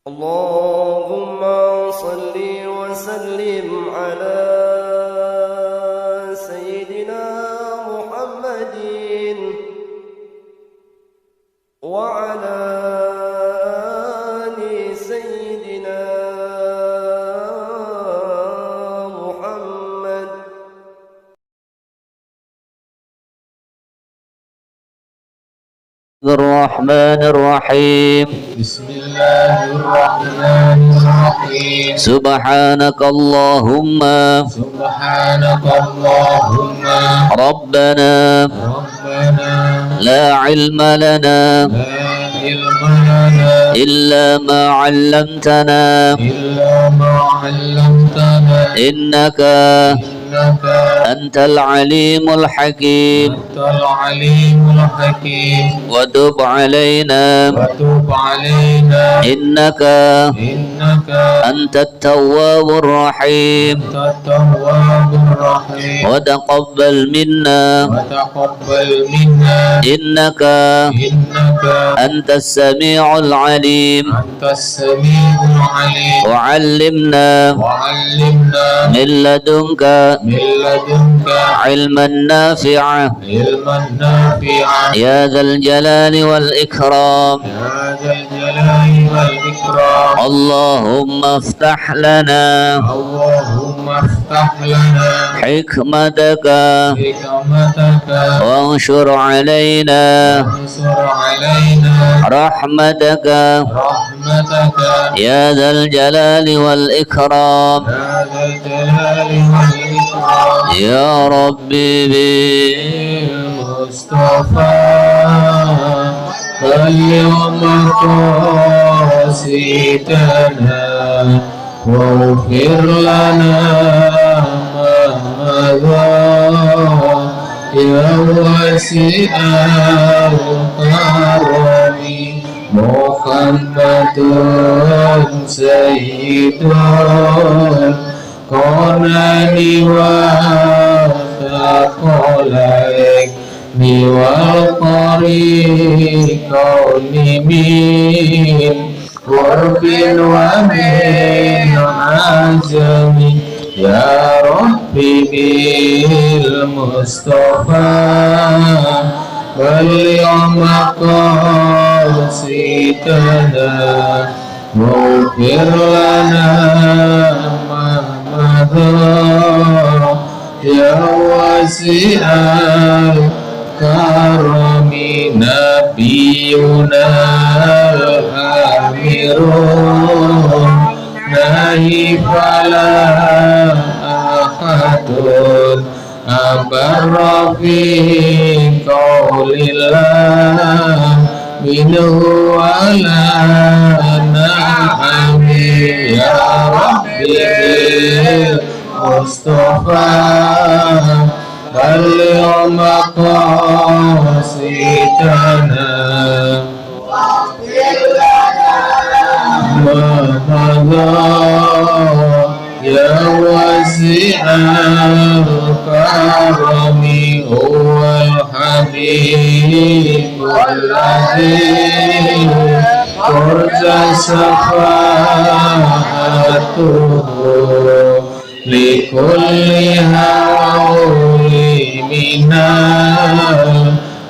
اللهم صل وسلم على سيدنا محمد وعلى آل سيدنا محمد. الرحمن الرحيم. بسم الله الرحمن الرحيم. سبحانك اللهم ربنا لا علم لنا إلا ما علمتنا إنك أنت العليم الحكيم. وتب علينا إنك أنت التواب الرحيم. وتقبل منا إنك أنت السميع العليم. وعلمنا من لدنك علما نافعا يا ذا الجلال والإكرام. اللهم افتح لنا حكمتك وانشر علينا رحمتك يا ذا الجلال والإكرام. يا ربي بالمصطفى اليوم قاسيتنا واغفر لنا ما مضى يا واسع الكرم. محمد سيد الكونين والثقلين والطريقين من قرب ومن عجم. يا ربي بالمصطفى واليوم قاسيتنا واغفر لنا ما مضى يا واسع الكرم. نبينا الآمر نهي فلا أحد أبر في قول الله منه ولا نعم. يا ربي بالمصطفى اليوم قاسيتنا ما مضى يا واسع الكرم. هو الحبيب الذي ترجى شفاعته لكل هول من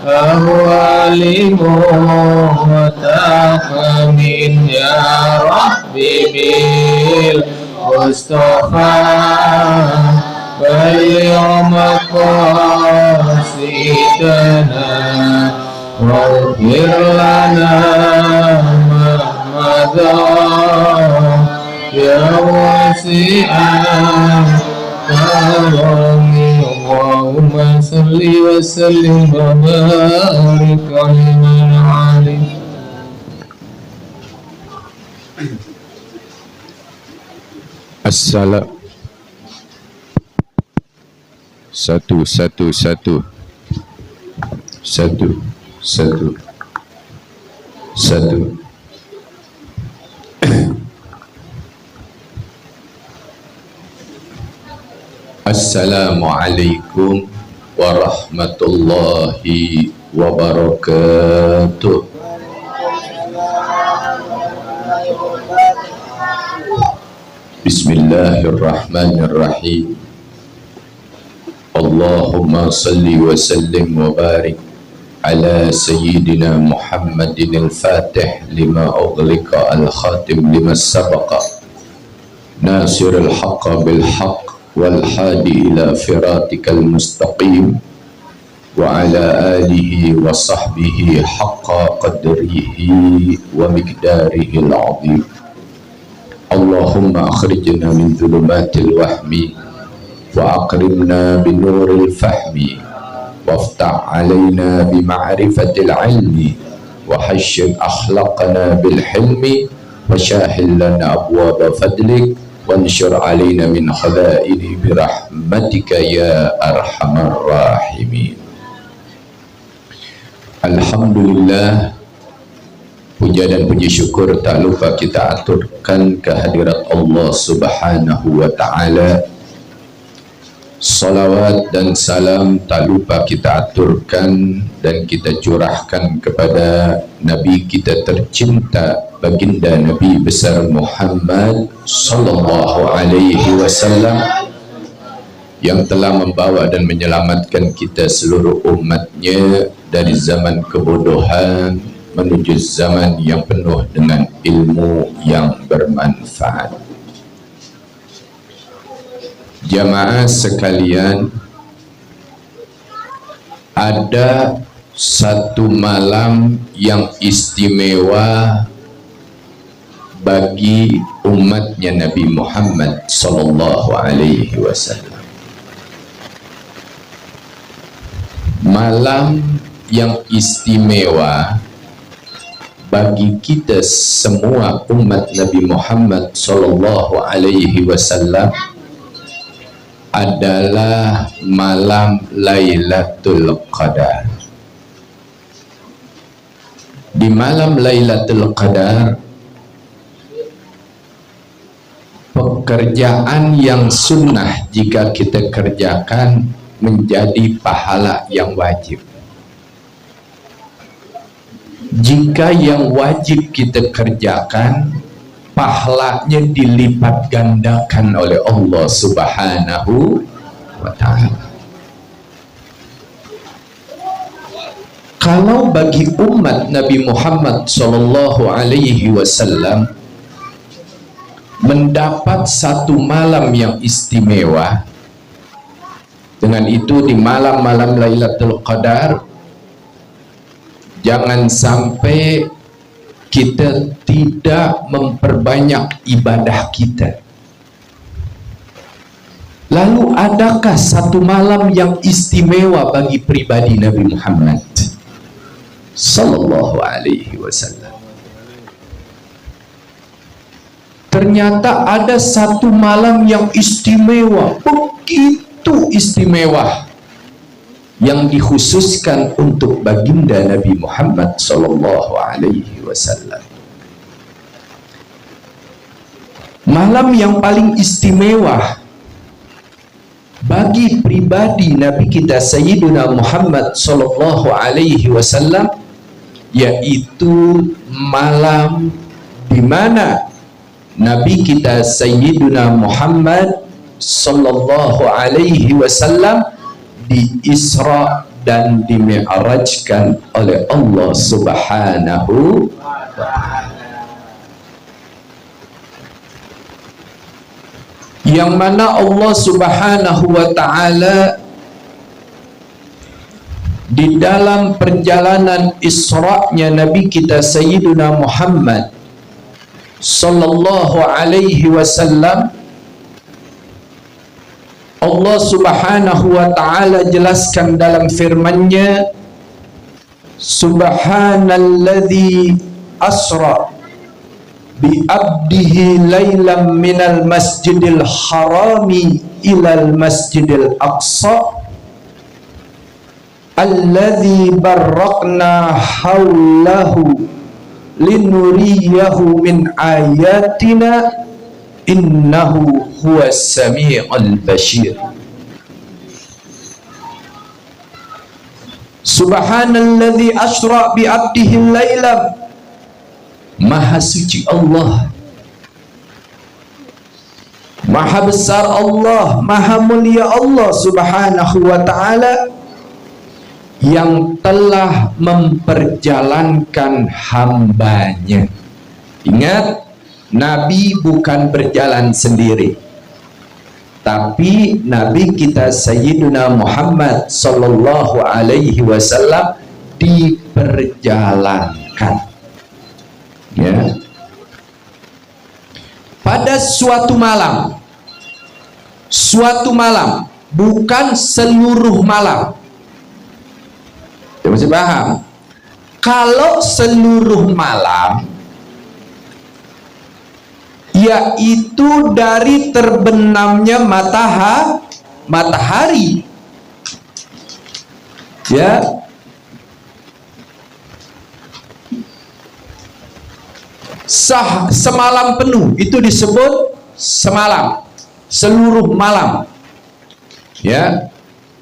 الأهوال متحم. يا ربي بالمصطفى واليوم قاسيتنا واغفر لنا ما مضى يا واسع الكرم. اللهم صل وسلم وبارك عليه. Assalam. Satu. Assalamualaikum warahmatullahi wabarakatuh. Bismillahirrahmanirrahim. Allahumma salli wa sallim wa barik ala sayyidina Muhammadin al-fatih lima ughliqa al-khatim lima sabaqa nasirul haqqa bil haqq wal hadi ila firatikal mustaqim wa ala alihi wa sahbihi haqqa qadrihi wa miqdarihi al-azim. Allahumma akhrijna min dhulumatil wahmi wa akrimna bin nuril fahmi waftah alaina bi ma'rifatil ilmi wa hasyid akhlaqana bil hilmi wa syahil lana abwaba fadlik wa ansyur alaina min khadaini bi rahmatika ya arhamar rahimin. Alhamdulillah, puja dan puji syukur tak lupa kita aturkan kehadirat Allah Subhanahu wa ta'ala. Salawat dan salam tak lupa kita aturkan dan kita curahkan kepada Nabi kita tercinta, baginda Nabi besar Muhammad sallallahu alaihi wasallam, yang telah membawa dan menyelamatkan kita seluruh umatnya dari zaman kebodohan menuju zaman yang penuh dengan ilmu yang bermanfaat. Jamaah sekalian, ada satu malam yang istimewa bagi umatnya Nabi Muhammad sallallahu alaihi wasallam. Malam yang istimewa bagi kita semua umat Nabi Muhammad sallallahu alaihi wasallam adalah malam Lailatul Qadar. Di malam Lailatul Qadar, pekerjaan yang sunnah jika kita kerjakan menjadi pahala yang wajib. Jika yang wajib kita kerjakan, pahalanya dilipat gandakan oleh Allah Subhanahu wa ta'ala. Kalau bagi umat Nabi Muhammad sallallahu alaihi wasallam mendapat satu malam yang istimewa, dengan itu di malam-malam Lailatul Qadar, jangan sampai kita tidak memperbanyak ibadah kita. Lalu adakah satu malam yang istimewa bagi pribadi Nabi Muhammad sallallahu alaihi wasallam? Ternyata ada satu malam yang istimewa, begitu istimewa, yang dikhususkan untuk baginda Nabi Muhammad sallallahu alaihi wasallam. Malam yang paling istimewa bagi pribadi Nabi kita Sayyiduna Muhammad sallallahu alaihi wasallam, yaitu malam di mana Nabi kita Sayyiduna Muhammad sallallahu alaihi wasallam di Isra dan di Mi'rajkan oleh Allah Subhanahu wa ta'ala, yang mana Allah Subhanahu wa ta'ala di dalam perjalanan Isra-nya Nabi kita Sayyiduna Muhammad sallallahu alaihi wasallam, Allah Subhanahu wa ta'ala jelaskan dalam firman-Nya, Subhanalladzi asra bi abdihi lailam minal masjidil harami ilal masjidil aqsa alladzi barakna haulahu linuriyahu min ayatina innahu huwas sami'ul bashir. Subhanalladzi asra bi abdihi lailam, maha suci Allah Maha besar Allah, maha mulia Allah subhanahu wa ta'ala yang telah memperjalankan hambanya. Ingat, Nabi bukan berjalan sendiri, tapi Nabi kita Sayyiduna Muhammad sallallahu alaihi wasallam diperjalankan, ya. Pada suatu malam, bukan seluruh malam. Kita mesti paham, kalau seluruh malam, yaitu dari terbenamnya matahari, ya, semalam penuh, itu disebut semalam, seluruh malam, ya,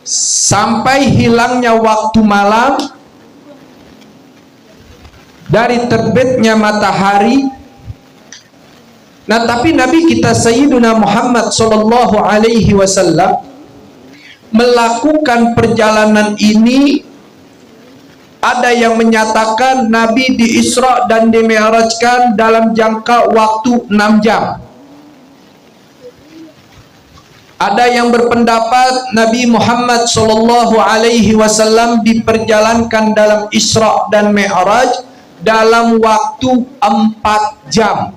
sampai hilangnya waktu malam dari terbitnya matahari. Nah, tapi Nabi kita Sayyiduna Muhammad sallallahu alaihi wasallam melakukan perjalanan ini, ada yang menyatakan Nabi di Isra dan di Mi'rajkan dalam jangka waktu 6 jam. Ada yang berpendapat Nabi Muhammad sallallahu alaihi wasallam diperjalankan dalam Isra dan Mi'raj dalam waktu 4 jam.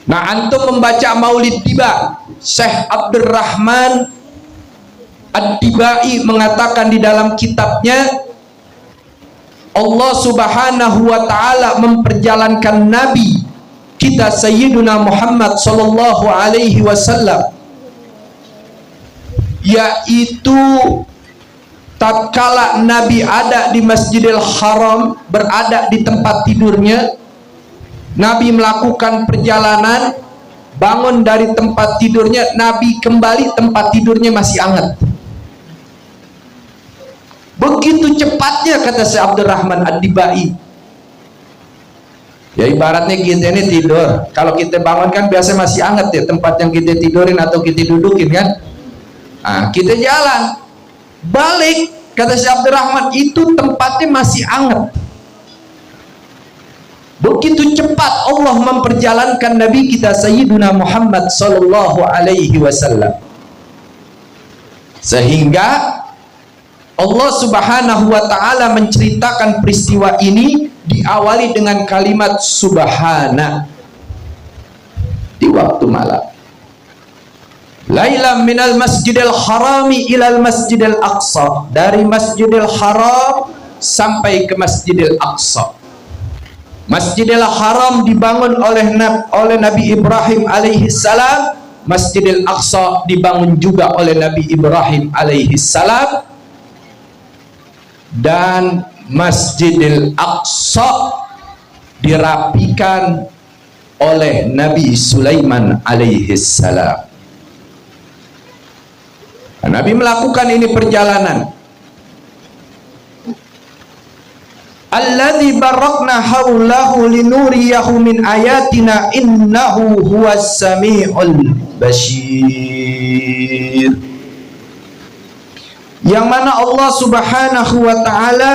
Nah, antum membaca Maulid Tiba, Syekh Abdurrahman Ad-Dibai mengatakan di dalam kitabnya, Allah subhanahu wa ta'ala memperjalankan Nabi kita Sayyiduna Muhammad sallallahu alaihi wasallam, yaitu tatkala Nabi ada di Masjidil Haram, berada di tempat tidurnya, Nabi melakukan perjalanan, bangun dari tempat tidurnya, Nabi kembali, tempat tidurnya masih hangat. Begitu cepatnya, kata Syekh Abdurrahman Ad-Dibai. Ya, ibaratnya kita ini tidur, kalau kita bangun kan biasa masih hangat ya tempat yang kita tidurin atau kita dudukin kan. Nah, kita jalan balik, kata Syekh Abdurrahman, itu tempatnya masih hangat. Begitu cepat Allah memperjalankan Nabi kita Sayyiduna Muhammad sallallahu alaihi wasallam, sehingga Allah subhanahu wa ta'ala menceritakan peristiwa ini diawali dengan kalimat subhana di waktu malam. Lailam minal masjidil harami ilal masjidil aqsa, dari Masjidil Haram sampai ke Masjidil Aqsa. Masjidil Haram dibangun oleh Nabi Ibrahim alaihi salam, Masjidil Aqsa dibangun juga oleh Nabi Ibrahim alaihi salam, dan Masjidil Aqsa dirapikan oleh Nabi Sulaiman alaihi salam. Nabi melakukan ini perjalanan. Alladzi barakna haulahu linuriyahu min ayatina innahu huwas samiul basir. Yang mana Allah subhanahu wa ta'ala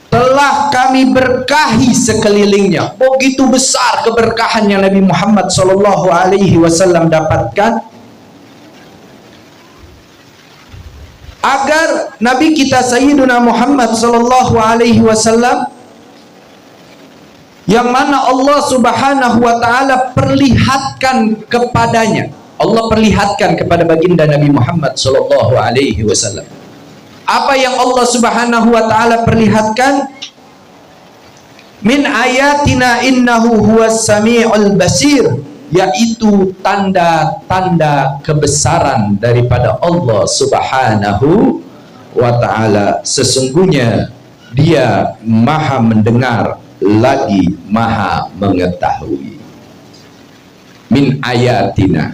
telah kami berkahi sekelilingnya. Begitu besar keberkahan yang Nabi Muhammad sallallahu alaihi wasallam dapatkan, agar Nabi kita Sayyiduna Muhammad sallallahu alaihi wasallam, yang mana Allah subhanahu wa ta'ala perlihatkan kepadanya, Allah perlihatkan kepada baginda Nabi Muhammad sallallahu alaihi wasallam. Apa yang Allah subhanahu wa ta'ala perlihatkan? Min ayatina innahu huwas sami'ul basir, yaitu tanda-tanda kebesaran daripada Allah subhanahu wa ta'ala. Sesungguhnya Dia maha mendengar lagi maha mengetahui. Min ayatina,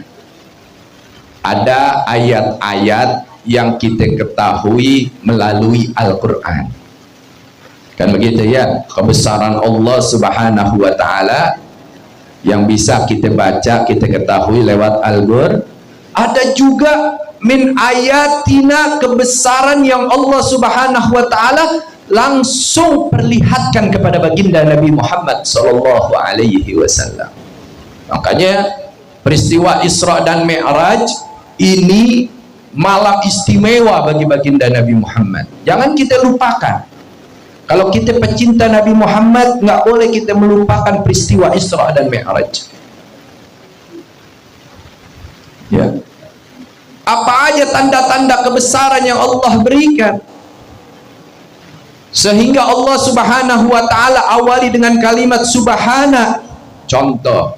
ada ayat-ayat yang kita ketahui melalui Al-Quran, kan begitu ya. Kebesaran Allah subhanahu wa ta'ala yang bisa kita baca, kita ketahui lewat Al-Qur'an. Ada juga min ayatina, kebesaran yang Allah Subhanahu wa taala langsung perlihatkan kepada baginda Nabi Muhammad sallallahu alaihi wasallam. Makanya peristiwa Isra dan Mi'raj ini malam istimewa bagi baginda Nabi Muhammad. Jangan kita lupakan. Kalau kita pecinta Nabi Muhammad, nggak boleh kita melupakan peristiwa Isra dan Mi'raj. Ya. Apa aja tanda-tanda kebesaran yang Allah berikan, sehingga Allah Subhanahu wa taala awali dengan kalimat subhana. Contoh,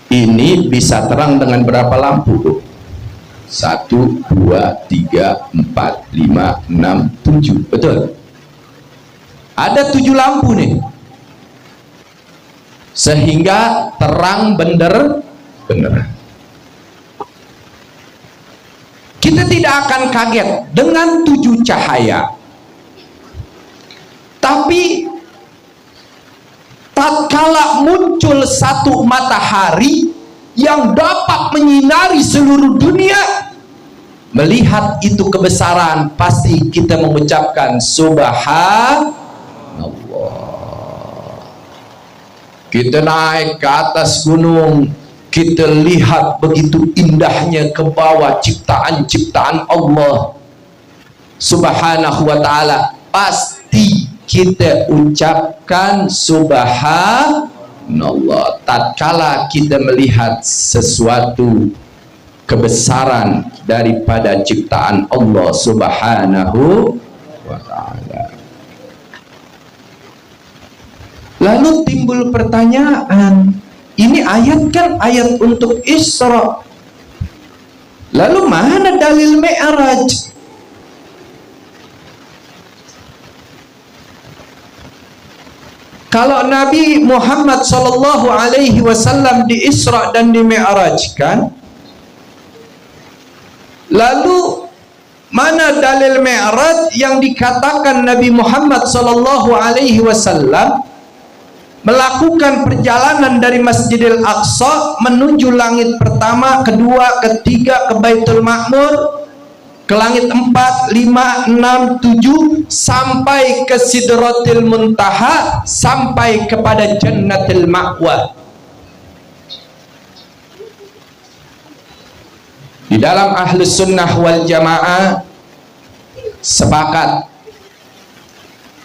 ini bisa terang dengan berapa lampu? 1, 2, 3, 4, 5, 6, 7. Betul? Ada 7 lampu nih, sehingga terang bener. Kita tidak akan kaget dengan 7 cahaya. Tapi tatkala muncul satu matahari yang dapat menyinari seluruh dunia, melihat itu kebesaran, pasti kita mengucapkan subhanallah. Kita naik ke atas gunung, kita lihat begitu indahnya ke bawah ciptaan-ciptaan Allah Subhanahu wa taala, pasti kita ucapkan subhanallah tatkala kita melihat sesuatu kebesaran daripada ciptaan Allah Subhanahu wa taala. Lalu timbul pertanyaan, ini ayat kan ayat untuk Isra, lalu mana dalil Mi'raj? Kalau Nabi Muhammad sallallahu alaihi wasallam di Isra dan di Mi'rajkan, lalu mana dalil Mi'raj yang dikatakan Nabi Muhammad sallallahu alaihi wasallam melakukan perjalanan dari Masjidil Aqsa menuju langit pertama, kedua, ketiga, ke Baitul Ma'mur, ke langit 4, 5, 6, 7 sampai ke Sidratil Muntaha, sampai kepada Jannatil Ma'wa. Di dalam Ahlus Sunnah wal Jamaah sepakat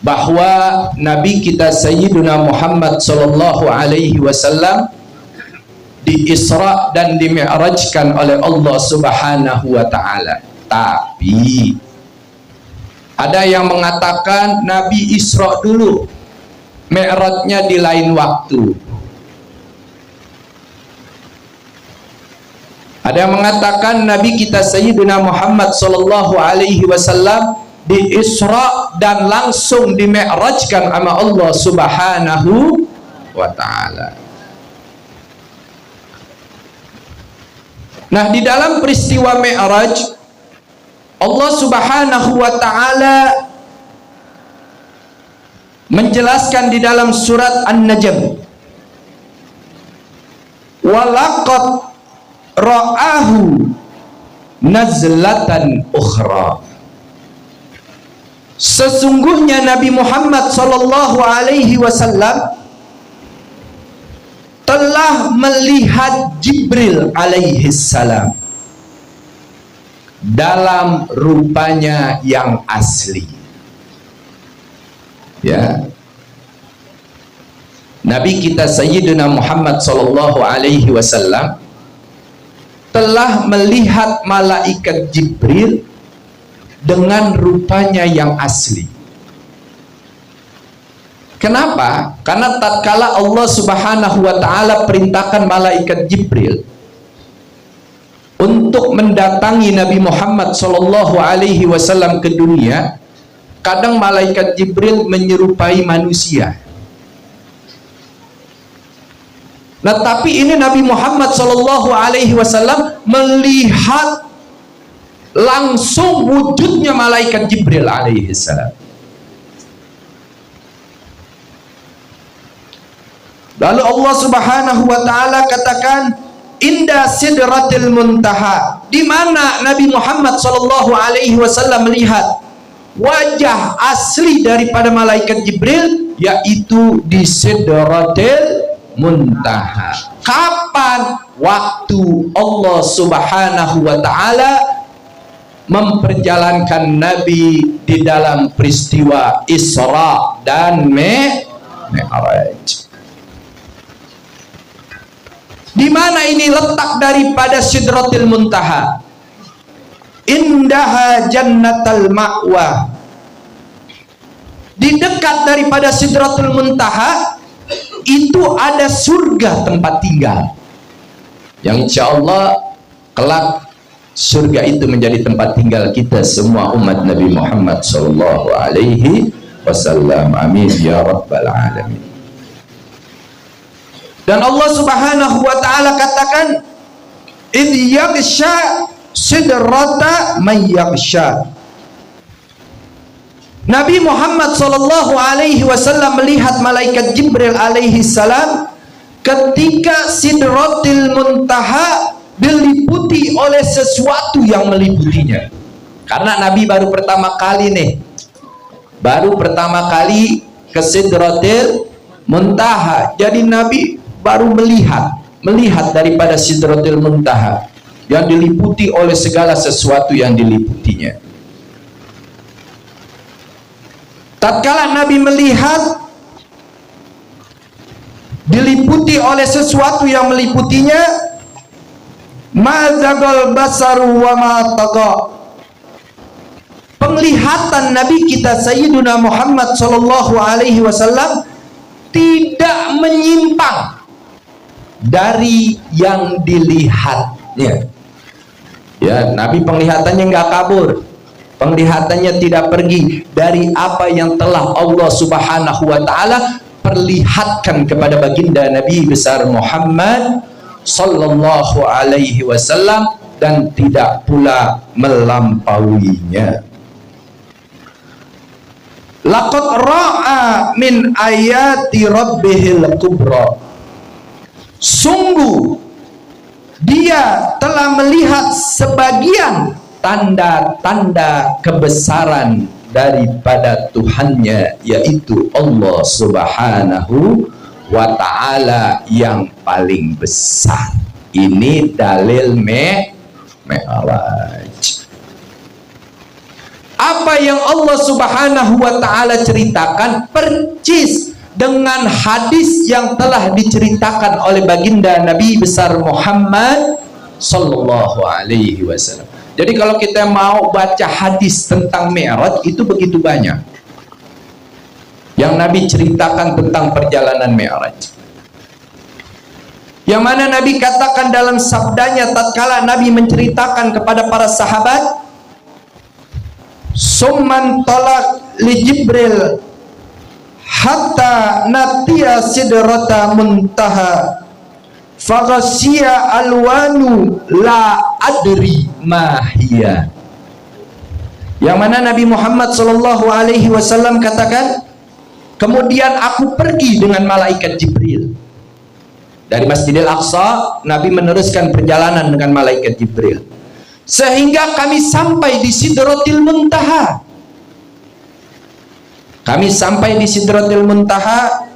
bahwa Nabi kita Sayyiduna Muhammad sallallahu alaihi wasallam di Isra dan di Mi'rajkan oleh Allah Subhanahu wa taala. Tapi ada yang mengatakan Nabi Isra dulu, Mi'rajnya di lain waktu. Ada yang mengatakan Nabi kita Sayyidina Muhammad sallallahu alaihi wasallam di Isra dan langsung di Mi'rajkan sama Allah Subhanahu wa taala. Nah, di dalam peristiwa Mi'raj, Allah Subhanahu wa taala menjelaskan di dalam surat An-Najm, walaqad ra'ahu nazlatan ukhra. Sesungguhnya Nabi Muhammad sallallahu alaihi wasallam telah melihat Jibril alaihi salam dalam rupanya yang asli. Ya. Nabi kita Sayyidina Muhammad sallallahu alaihi wasallam telah melihat malaikat Jibril dengan rupanya yang asli. Kenapa? Karena tatkala Allah Subhanahu wa taala perintahkan malaikat Jibril untuk mendatangi Nabi Muhammad sallallahu alaihi wasallam ke dunia, kadang malaikat Jibril menyerupai manusia. Nah, tapi ini Nabi Muhammad sallallahu alaihi wasallam melihat langsung wujudnya malaikat Jibril alaihi salam. Lalu Allah Subhanahu wa taala katakan inda sidratil muntaha, di mana Nabi Muhammad sallallahu alaihi wasallam melihat wajah asli daripada malaikat Jibril, yaitu di sidratil muntaha. Kapan? Waktu Allah Subhanahu wa taala memperjalankan Nabi di dalam peristiwa Isra dan Mi'raj. Di mana ini letak daripada Sidratil Muntaha? Indaha jannatal ma'wa. Di dekat daripada Sidratul Muntaha itu ada surga tempat tinggal, yang insya Allah kelak surga itu menjadi tempat tinggal kita semua umat Nabi Muhammad sallallahu alaihi wasallam. Amin ya rabbal alamin. Dan Allah Subhanahu wa taala katakan idh yaghsha sidrata man yaghsha. Nabi Muhammad sallallahu alaihi wasallam melihat malaikat Jibril alaihi salam ketika Sidratil Muntaha diliputi oleh sesuatu yang meliputinya. Karena Nabi baru pertama kali ke Sidratil Muntaha. Jadi Nabi baru melihat daripada Sidratil Muntaha yang diliputi oleh segala sesuatu yang diliputinya. Tatkala Nabi melihat diliputi oleh sesuatu yang meliputinya, mazagal basaru wa ma taqa. Penglihatan Nabi kita Sayyiduna Muhammad sallallahu alaihi wasallam tidak menyimpang dari yang dilihatnya. Ya, Nabi penglihatannya nggak kabur, penglihatannya tidak pergi dari apa yang telah Allah Subhanahu wa taala perlihatkan kepada baginda Nabi besar Muhammad sallallahu alaihi wasallam, dan tidak pula melampauinya. Laqad ra'a min ayati rabbihil kubra. Sungguh dia telah melihat sebagian tanda-tanda kebesaran daripada Tuhannya, yaitu Allah Subhanahu wa ta'ala yang paling besar. Ini dalil Mi'raj. Apa yang Allah Subhanahu wa ta'ala ceritakan percis dengan hadis yang telah diceritakan oleh baginda Nabi besar Muhammad sallallahu alaihi wasallam. Jadi kalau kita mau baca hadis tentang Mi'raj itu begitu banyak yang Nabi ceritakan tentang perjalanan Mi'raj. Yang mana Nabi katakan dalam sabdanya tatkala Nabi menceritakan kepada para sahabat, summan talaq li Jibril hatta natiya sidrata muntaha faghasiya alwanu la adri mahia. Yang mana Nabi Muhammad sallallahu alaihi wasallam katakan, kemudian aku pergi dengan malaikat Jibril dari Masjidil Aqsa. Nabi meneruskan perjalanan dengan malaikat Jibril sehingga kami sampai di Sidratil Muntaha. Kami sampai di Sidratil Muntaha,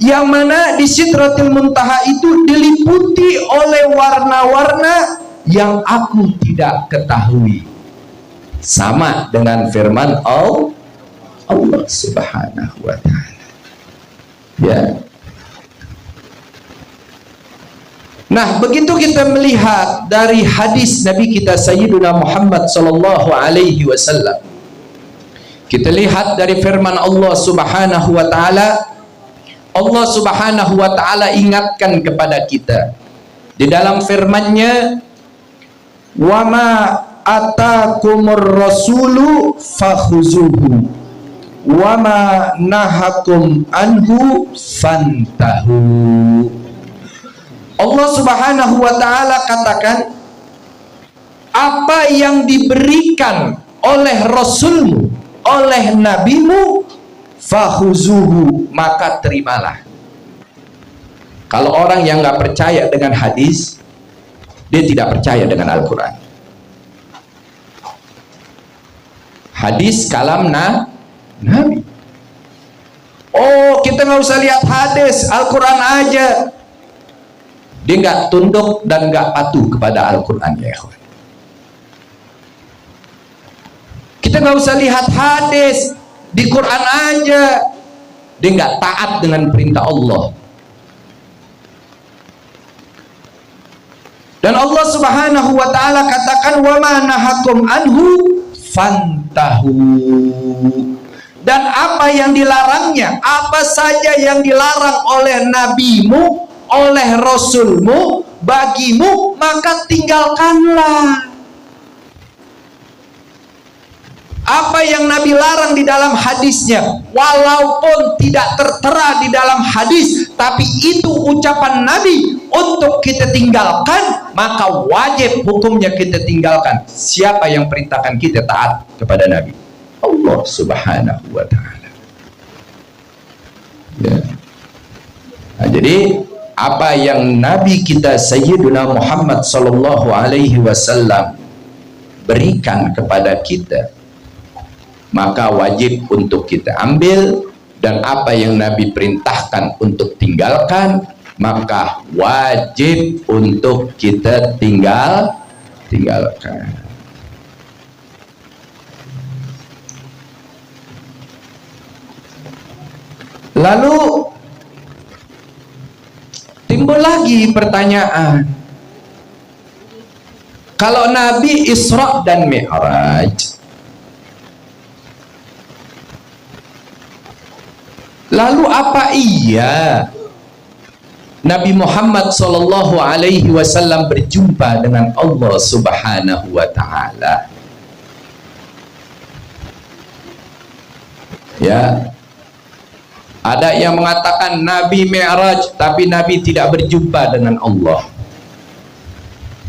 yang mana di Sidratil Muntaha itu diliputi oleh warna-warna yang aku tidak ketahui. Sama dengan firman Allah Subhanahu wa ta'ala. Ya. Nah, begitu kita melihat dari hadis Nabi kita Sayyiduna Muhammad sallallahu alaihi wasallam, kita lihat dari firman Allah Subhanahu wa ta'ala. Allah Subhanahu wa ta'ala ingatkan kepada kita di dalam firman-Nya, wa ma atakumur rasulu fakhuzuhu wa ma nahakum anhu fantahu. Allah Subhanahu wa ta'ala katakan, apa yang diberikan oleh Rasulmu, oleh nabimu, fakhuzuhu, maka terimalah. Kalau orang yang nggak percaya dengan hadis, dia tidak percaya dengan Al-Quran. Hadis kalam Nabi. Oh, kita nggak usah lihat hadis, Al-Quran aja. Dia nggak tunduk dan nggak patuh kepada Al-Quran, ya ikhwan. Kita nggak usah lihat hadis, di Quran aja. Dia nggak taat dengan perintah Allah. Dan Allah Subhanahu wa taala katakan, wa ma nahakum anhu fantahu. Dan apa yang dilarangnya, apa saja yang dilarang oleh nabimu, oleh rasulmu, bagimu, maka tinggalkanlah. Apa yang Nabi larang di dalam hadisnya, walaupun tidak tertera di dalam hadis, tapi itu ucapan Nabi untuk kita tinggalkan, maka wajib hukumnya kita tinggalkan. Siapa yang perintahkan kita taat kepada Nabi? Allah Subhanahu wa ta'ala. Ya. Nah, jadi apa yang Nabi kita Sayyiduna Muhammad sallallahu alaihi wasallam berikan kepada kita, maka wajib untuk kita ambil, dan apa yang Nabi perintahkan untuk tinggalkan, maka wajib untuk kita tinggalkan. Lalu timbul lagi pertanyaan, kalau Nabi Isra dan Mi'raj, lalu apa iya Nabi Muhammad sallallahu alaihi wasallam berjumpa dengan Allah Subhanahu wa taala? Ya. Ada yang mengatakan Nabi Mi'raj tapi Nabi tidak berjumpa dengan Allah.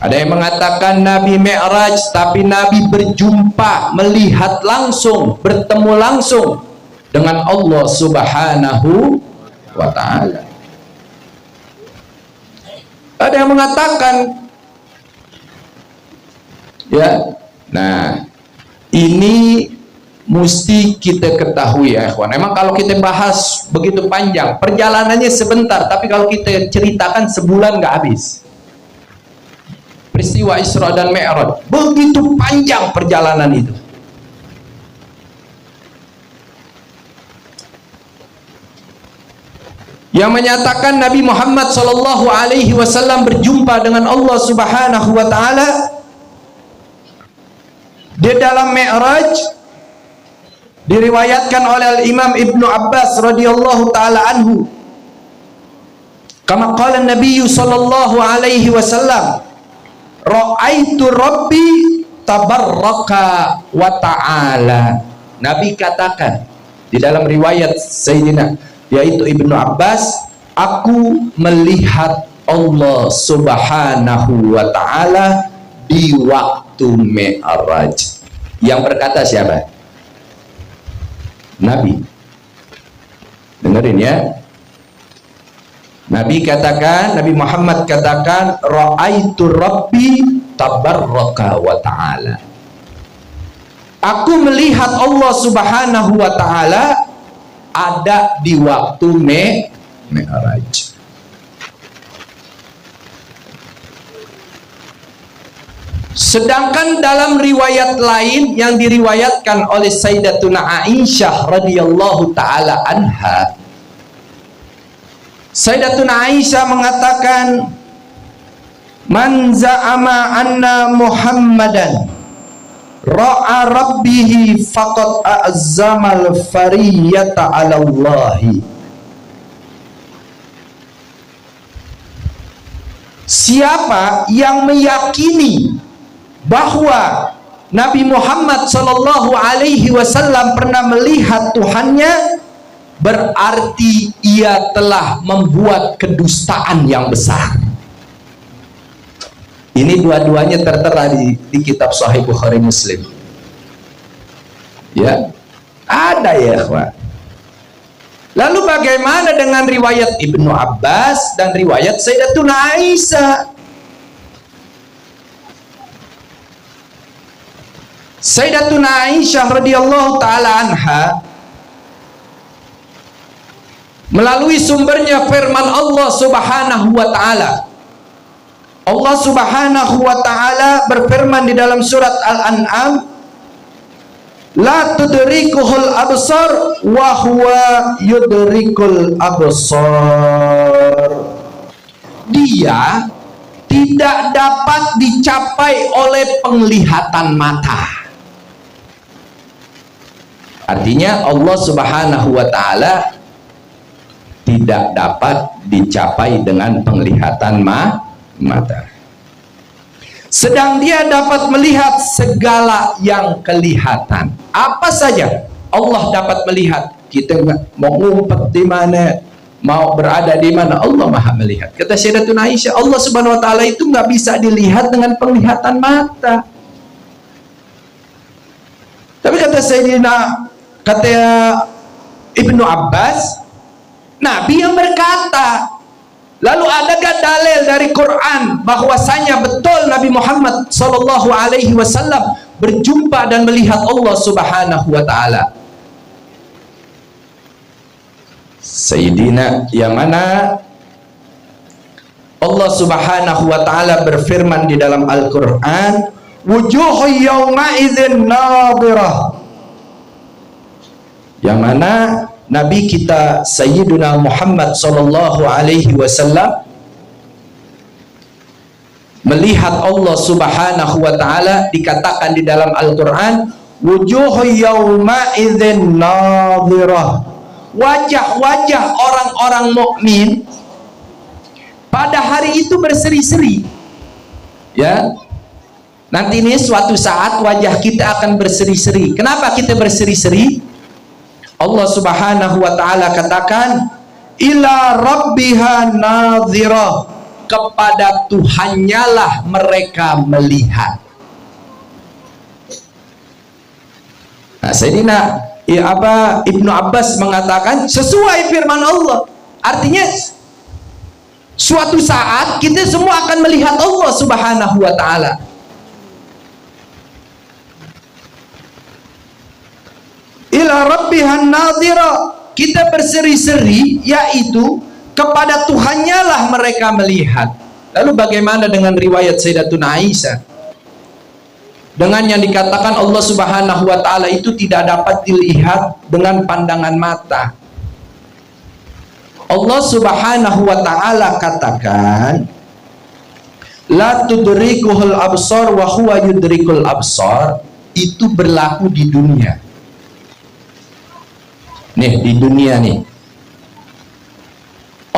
Ada yang mengatakan Nabi Mi'raj tapi Nabi berjumpa, melihat langsung, bertemu langsung dengan Allah Subhanahu wa ta'ala. Ada yang mengatakan, ya, nah ini mesti kita ketahui, ya ikhwan. Emang kalau kita bahas begitu panjang, perjalanannya sebentar, tapi kalau kita ceritakan sebulan nggak habis. Peristiwa Isra dan Mi'raj begitu panjang perjalanan itu. Yang menyatakan Nabi Muhammad sallallahu alaihi wasallam berjumpa dengan Allah Subhanahu wa taala di dalam Mi'raj diriwayatkan oleh Imam Ibnu Abbas radhiyallahu taala anhu, kama qala Nabi sallallahu alaihi wasallam, ra'aitu rabbi tabarraka wa ta'ala. Nabi katakan di dalam riwayat Sayyidina yaitu Ibnu Abbas, aku melihat Allah Subhanahu wa ta'ala di waktu Mi'raj. Yang berkata siapa? Nabi. Dengerin ya. Nabi katakan, Nabi Muhammad katakan, ra'aitu rabbi tabarraka wa ta'ala. Aku melihat Allah Subhanahu wa ta'ala ada di waktu Mi'raj. Sedangkan dalam riwayat lain yang diriwayatkan oleh Sayyidatuna Aisyah radhiyallahu taala anha, Sayyidatuna Aisyah mengatakan, man za'ama anna Muhammadan ra'a rabbihi faqad a'zamal fariyata 'ala Allahi. Siapa yang meyakini bahwa Nabi Muhammad sallallahu alaihi wasallam pernah melihat Tuhannya, berarti ia telah membuat kedustaan yang besar. Ini dua-duanya tertera di kitab Sahih Bukhari Muslim. Ya, ada ya, ikhwan. Lalu bagaimana dengan riwayat Ibnu Abbas dan riwayat Sayyidatuna Aisyah? Sayyidatuna Aisyah radhiyallahu taala anha melalui sumbernya firman Allah Subhanahu wa taala. Allah Subhanahu wa taala berfirman di dalam surat Al-An'am, la tudrikuhul absar wa huwa yudrikul absar. Dia tidak dapat dicapai oleh penglihatan mata. Artinya Allah Subhanahu wa taala tidak dapat dicapai dengan penglihatan mata. Sedang dia dapat melihat segala yang kelihatan. Apa saja Allah dapat melihat. Kita mau ngumpet di mana, mau berada di mana, Allah Maha melihat. Kata Sayyidatuna Aisyah, Allah Subhanahu wa taala itu nggak bisa dilihat dengan penglihatan mata. Tapi kata Ibnu Abbas, Nabi yang berkata. Lalu adakah dalil dari Quran bahwasanya betul Nabi Muhammad sallallahu alaihi wasallam berjumpa dan melihat Allah Subhanahu wa taala? Sayyidina, yang mana Allah Subhanahu wa taala berfirman di dalam Al-Qur'an, wujuhu yawma idzin nadhirah. Yang mana Nabi kita Sayyiduna Muhammad sallallahu alaihi wasallam melihat Allah Subhanahu wa taala, dikatakan di dalam Al-Qur'an, wujuhu yawma idzin nadhirah. Wajah-wajah orang-orang mukmin pada hari itu berseri-seri. Ya. Nanti ini suatu saat wajah kita akan berseri-seri. Kenapa kita berseri-seri? Allah Subhanahu wa taala katakan, ila rabbiha nadhirah, kepada Tuhannya lah mereka melihat. Nah, Sayyidina Ibnu Abbas mengatakan sesuai firman Allah. Artinya suatu saat kita semua akan melihat Allah Subhanahu wa taala. Ila rabbihan nadhira, kita berseri-seri, yaitu kepada Tuhannya lah mereka melihat. Lalu bagaimana dengan riwayat Sayyidatuna Aisyah? Dengan yang dikatakan Allah Subhanahu wa taala itu tidak dapat dilihat dengan pandangan mata. Allah Subhanahu wa taala katakan, la tudrikuhul absar wa huwa yudrikul absar. Itu berlaku di dunia. Nih, di dunia nih,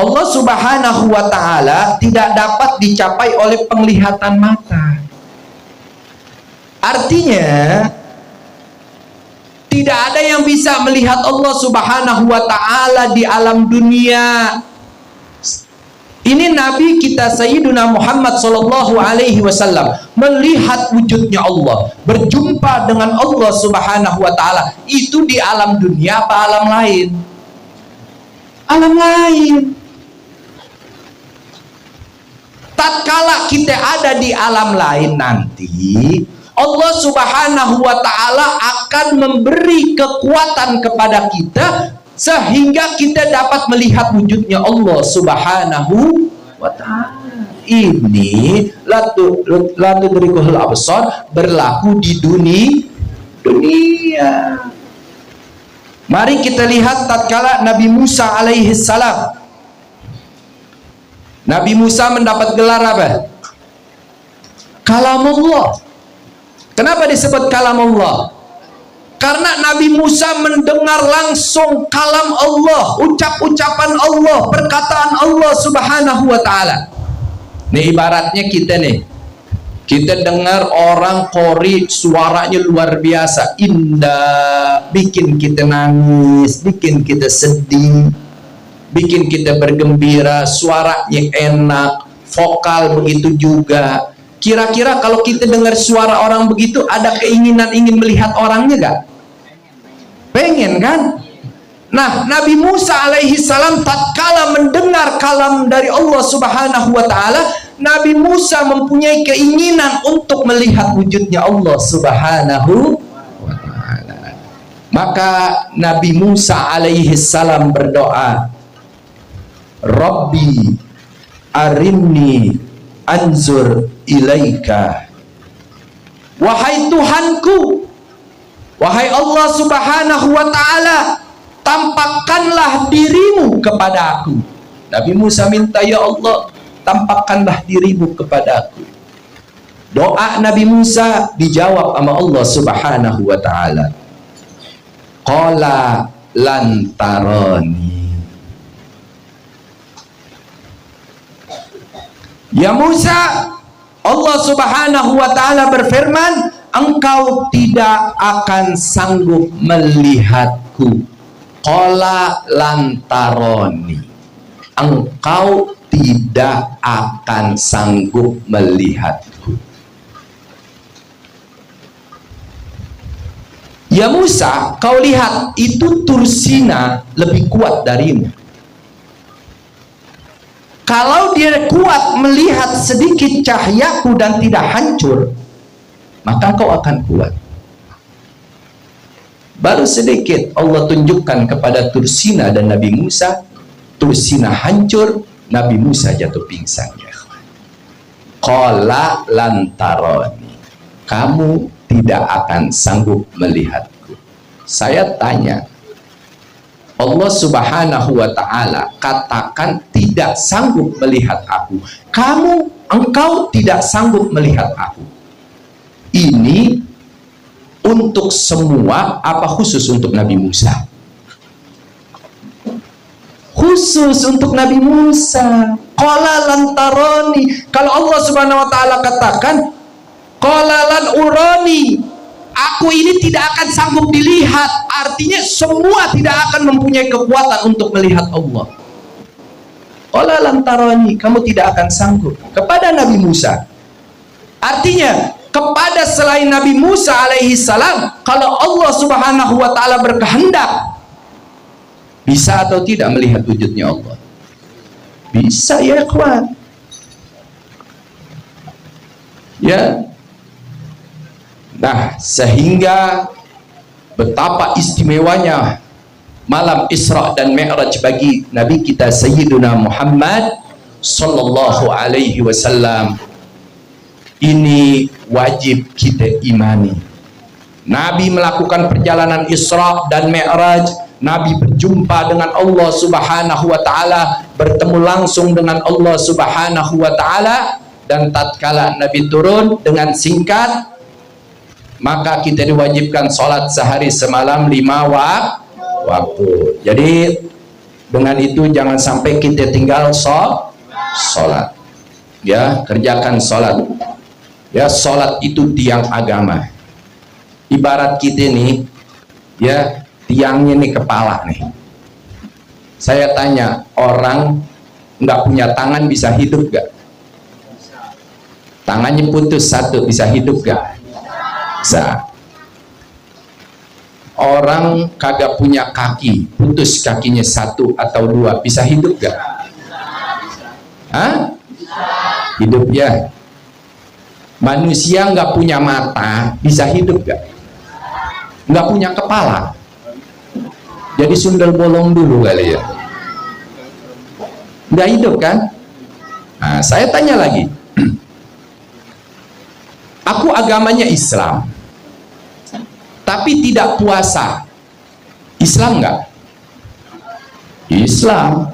Allah Subhanahu wa taala tidak dapat dicapai oleh penglihatan mata. Artinya tidak ada yang bisa melihat Allah Subhanahu wa taala di alam dunia. Ini Nabi kita Sayyiduna Muhammad sallallahu alaihi wasallam melihat wujudnya Allah, berjumpa dengan Allah Subhanahu wa taala. Itu di alam dunia apa alam lain? Alam lain. Tatkala kita ada di alam lain nanti, Allah Subhanahu wa taala akan memberi kekuatan kepada kita sehingga kita dapat melihat wujudnya Allah Subhanahu wa taala. Ini la tudrikuhul absar berlaku di dunia. Mari kita lihat tatkala Nabi Musa alaihi salam. Nabi Musa mendapat gelar apa? Kalamullah. Kenapa disebut kalamullah? Karena Nabi Musa mendengar langsung kalam Allah, ucapan Allah, perkataan Allah Subhanahu wa taala. Nih ibaratnya kita nih, kita dengar orang qori suaranya luar biasa, indah, bikin kita nangis, bikin kita sedih, bikin kita bergembira, suaranya enak, vokal begitu juga. Kira-kira kalau kita dengar suara orang begitu, ada keinginan ingin melihat orangnya gak? Pengen kan? Nah, Nabi Musa alaihi salam tatkala mendengar kalam dari Allah Subhanahu wa taala, Nabi Musa mempunyai keinginan untuk melihat wujudnya Allah Subhanahu wa taala. Maka Nabi Musa alaihi salam berdoa, Rabbi arinni anzur ilaika. Wahai Tuhanku, wahai Allah Subhanahu wa taala, tampakkanlah dirimu kepada aku. Nabi Musa minta, ya Allah, tampakkanlah dirimu kepada aku. Doa Nabi Musa dijawab sama Allah Subhanahu wa taala. Qala lan tarani. Ya Musa, Allah Subhanahu wa taala berfirman, engkau tidak akan sanggup melihatku. Qala lantaroni, engkau tidak akan sanggup melihatku. Ya Musa, kau lihat itu Tursina lebih kuat darimu. Kalau dia kuat melihat sedikit cahayaku dan tidak hancur, maka kau akan kuat. Baru sedikit Allah tunjukkan kepada Tursina dan Nabi Musa, Tursina hancur, Nabi Musa jatuh pingsan. Qala lantaroni, kamu tidak akan sanggup melihatku. Saya tanya, Allah Subhanahu wa taala katakan tidak sanggup melihat aku. Engkau tidak sanggup melihat aku. Ini untuk semua apa khusus untuk Nabi Musa? Khusus untuk Nabi Musa. Qala lan tarani. Kalau Allah Subhanahu wa taala katakan qala lan urani, aku ini tidak akan sanggup dilihat, artinya semua tidak akan mempunyai kekuatan untuk melihat Allah. Qala lan tarani, kamu tidak akan sanggup. Kepada Nabi Musa, artinya kepada selain Nabi Musa alaihi salam, kalau Allah Subhanahu wa taala berkehendak, bisa atau tidak melihat wujudnya Allah? Bisa ya kawan. Ya. Nah, sehingga betapa istimewanya malam Isra dan Mi'raj bagi Nabi kita Sayyiduna Muhammad sallallahu alaihi wasallam. Ini wajib kita imani. Nabi melakukan perjalanan Isra dan Mi'raj, Nabi berjumpa dengan Allah Subhanahu wa taala, bertemu langsung dengan Allah Subhanahu wa taala, dan tatkala Nabi turun dengan singkat, maka kita diwajibkan sholat sehari semalam 5 waktu. Jadi dengan itu jangan sampai kita tinggal sholat. Ya, kerjakan sholat. Ya, sholat itu tiang agama. Ibarat kita nih, ya, tiangnya nih kepala nih. Saya tanya, orang nggak punya tangan bisa hidup gak? Tangannya putus satu, bisa hidup gak? Bisa. Orang kagak punya kaki, putus kakinya 1 atau 2, bisa hidup gak? Hah? Hidup ya. Manusia nggak punya mata, bisa hidup gak? Nggak punya kepala, jadi sundel bolong dulu kali ya. Nggak hidup kan? Nah, saya tanya lagi. Aku agamanya Islam, tapi tidak puasa. Islam nggak? Islam.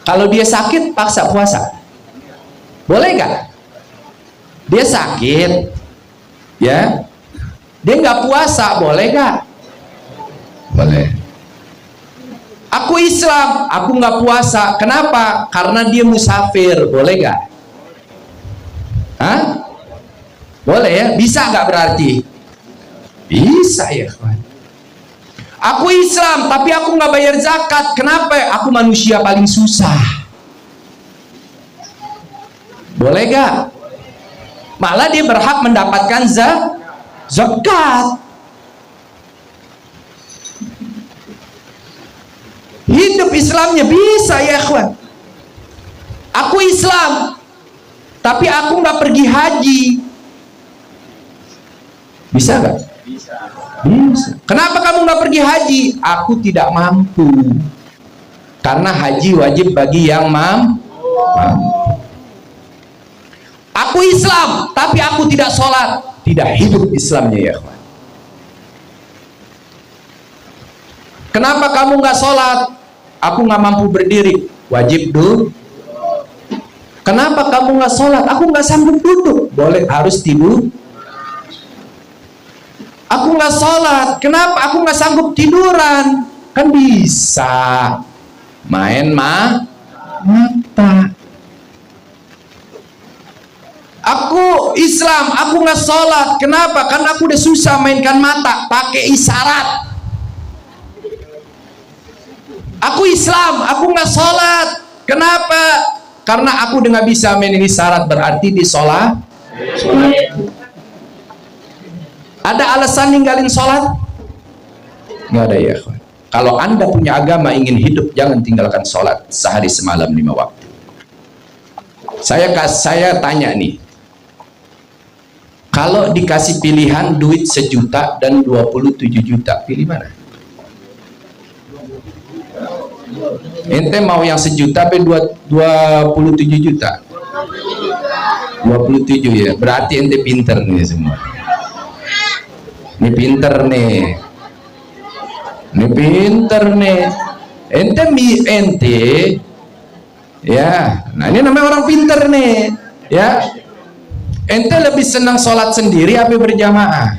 Kalau dia sakit, paksa puasa. Boleh nggak? Dia sakit, ya, dia nggak puasa, boleh nggak? Boleh. Aku Islam, aku nggak puasa. Kenapa? Karena dia musafir, boleh nggak? Hah? Boleh ya? Bisa nggak berarti? Bisa ya kawan. Aku Islam, tapi aku nggak bayar zakat. Kenapa? Aku manusia paling susah. Boleh nggak? Malah dia berhak mendapatkan zakat. Hidup Islamnya bisa ya ikhwan. Aku Islam, tapi aku nggak pergi haji. Bisa nggak? Bisa. Kenapa kamu nggak pergi haji? Aku tidak mampu. Karena haji wajib bagi yang mampu. Aku Islam, tapi aku tidak sholat. Tidak hidup Islamnya ya ikhwan. Kenapa kamu nggak sholat? Aku nggak mampu berdiri. Wajib dulu. Kenapa kamu nggak sholat? Aku nggak sanggup duduk. Boleh, harus tidur. Aku nggak sholat. Kenapa? Aku nggak sanggup tiduran. Kan bisa. Main mata. Aku Islam, aku nggak sholat. Kenapa? Karena aku udah susah mainkan mata, pakai isyarat. Aku Islam, aku nggak sholat. Kenapa? Karena aku udah nggak bisa main isyarat, berarti di sholat. Ada alasan ninggalin sholat? Nggak ada ya. Kalau Anda punya agama, ingin hidup, jangan tinggalkan sholat sehari semalam 5 waktu. Saya tanya nih, kalau dikasih pilihan duit 1 juta dan 27 juta, pilih mana? Ente mau yang 1 juta tapi 27 juta? 27 ya, berarti ente pinter nih semua. Ini pinter nih. Ini pinter nih. Ente ya, nah ini namanya orang pinter nih ya. Ente lebih senang sholat sendiri apa berjamaah?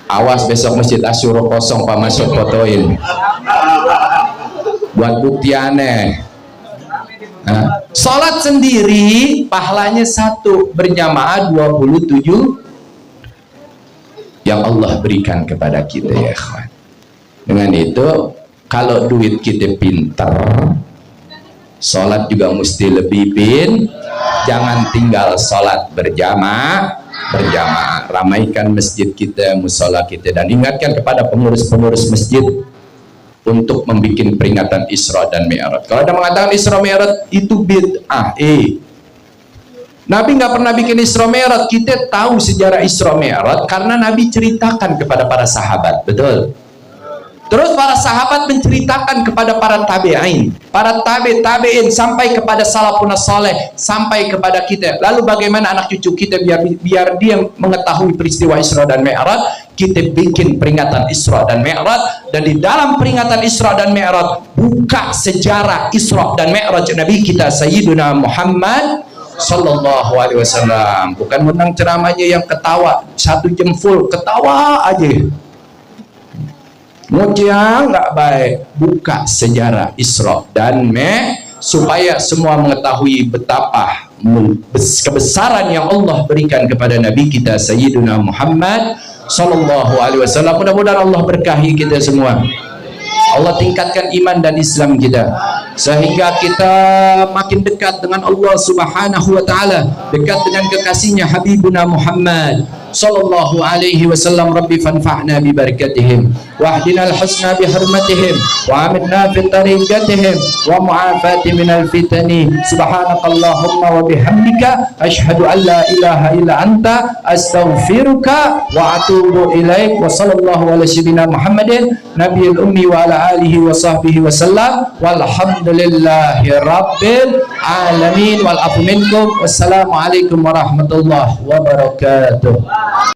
Awas besok Masjid Asyura kosong, Pak Masuk fotoin buat bukti aneh. Nah, sholat sendiri pahalanya 1, berjamaah 27 yang Allah berikan kepada kita ya ikhwan. Dengan itu, kalau duit kita pinter, sholat juga mesti lebih jangan tinggal sholat berjamaah. Ramaikan masjid kita, musola kita, dan ingatkan kepada pengurus-pengurus masjid untuk membuat peringatan Isra dan Mi'raj. Kalau ada mengatakan Isra Mi'raj itu bid'ah, Nabi nggak pernah bikin Isra Mi'raj. Kita tahu sejarah Isra Mi'raj karena Nabi ceritakan kepada para sahabat, betul? Terus para sahabat menceritakan kepada para tabi'in, para tabi'in sampai kepada salafun saleh, sampai kepada kita. Lalu bagaimana anak cucu kita biar dia mengetahui peristiwa Isra dan Mi'raj? Kita bikin peringatan Isra dan Mi'raj, dan di dalam peringatan Isra dan Mi'raj buka sejarah Isra dan Mi'raj Nabi kita Sayyiduna Muhammad Sallallahu Alaihi Wasallam. Bukan menang ceramahnya yang ketawa 1 jam full, ketawa aja. Mutia nggak baik. Buka sejarah Isra dan Mi'raj supaya semua mengetahui betapa kebesaran yang Allah berikan kepada Nabi kita Sayyiduna Muhammad Sallallahu Alaihi Wasallam. Mudah-mudahan Allah berkahi kita semua. Allah tingkatkan iman dan Islam kita sehingga kita makin dekat dengan Allah Subhanahu wa taala, dekat dengan kekasihnya Habibuna Muhammad sallallahu alaihi wasallam. Rabbi fanfa'na bi barakatihim wa ahdina al-husna bi hurmatihim wa amitna fi tariqatihim wa mu'afati min al-fitani. Subhanakallahumma wa bihamdika asyhadu an la ilaha illa anta astaghfiruka wa atubu ilaik. Wa sallallahu ala sayyidina Muhammadin nabiyil ummi wa ala alihi wa sahbihi wa sallam walhamdulillahi rabbil alamin wal afu minkum. Wassalamu alaikum warahmatullahi wabarakatuh.